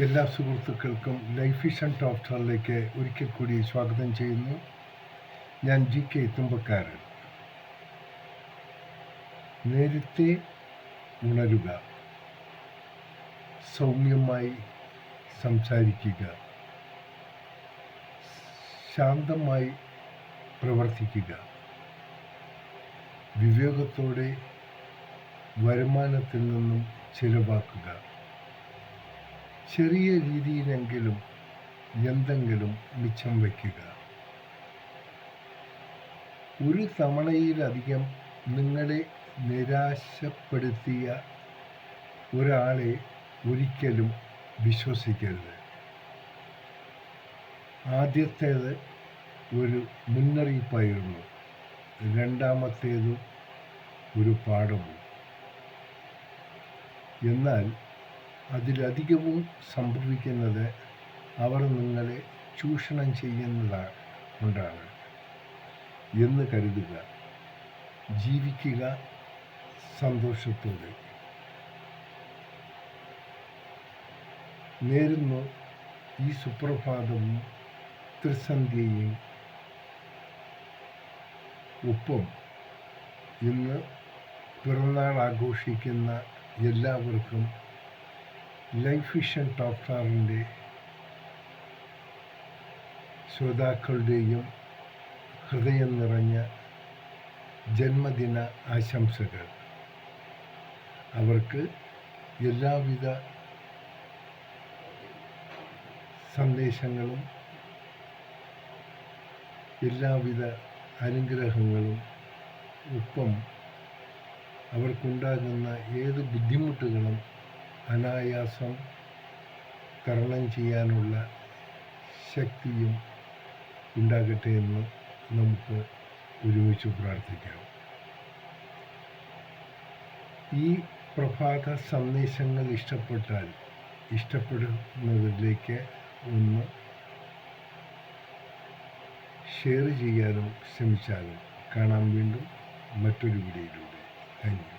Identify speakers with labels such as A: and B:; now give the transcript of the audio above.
A: എല്ലാ സുഹൃത്തുക്കൾക്കും life vision ടോക്ടറിലേക്ക് ഒരിക്കൽ കൂടി സ്വാഗതം ചെയ്യുന്നു. ഞാൻ GK തുമ്പക്കാരൻ. നേരത്തെ ഉണരുക, സൗമ്യമായി സംസാരിക്കുക, ശാന്തമായി പ്രവർത്തിക്കുക, വിവേകത്തോടെ വരുമാനത്തിൽ നിന്നും ചിലവാക്കുക, ചെറിയ രീതിയിലെങ്കിലും എന്തെങ്കിലും മിച്ചം വയ്ക്കുക. ഒരു തവണയിലധികം നിങ്ങളെ നിരാശപ്പെടുത്തിയ ഒരാളെ ഒരിക്കലും വിശ്വസിക്കരുത്. ആദ്യത്തേത് ഒരു മുന്നറിയിപ്പായിരുന്നു, രണ്ടാമത്തേത് ഒരു പാഠവും. എന്നാൽ അതിലധികവും സംഭവിക്കുന്നത് അവർ നിങ്ങളെ ചൂഷണം കൊണ്ടാണ് എന്ന് കരുതുക. ജീവിക്കുക സന്തോഷത്തോടെ. നേരുന്നു ഈ സുപ്രഭാതവും ത്രിസന്ധ്യയും. ഒപ്പം ഇന്ന് പിറന്നാൾ ആഘോഷിക്കുന്ന എല്ലാവർക്കും ലൈഫ് വിഷൻ ടോക്ടറിൻ്റെ ശ്രോതാക്കളുടെയും ഹൃദയം നിറഞ്ഞ ജന്മദിന ആശംസകൾ. അവർക്ക് എല്ലാവിധ സന്ദേശങ്ങളും എല്ലാവിധ അനുഗ്രഹങ്ങളും, ഒപ്പം അവർക്കുണ്ടാകുന്ന ഏത് ബുദ്ധിമുട്ടുകളും അനായാസം തരണം ചെയ്യാനുള്ള ശക്തിയും ഉണ്ടാകട്ടെ എന്ന് നമുക്ക് ഒരുമിച്ച് പ്രാർത്ഥിക്കാം. ഈ പ്രഭാത സന്ദേശങ്ങൾ ഇഷ്ടപ്പെടുന്നവരിലേക്ക് ഒന്ന് ഷെയർ ചെയ്യാനും ശ്രമിച്ചാലും. കാണാം വീണ്ടും മറ്റൊരു വീഡിയോയിലൂടെ. Thank you.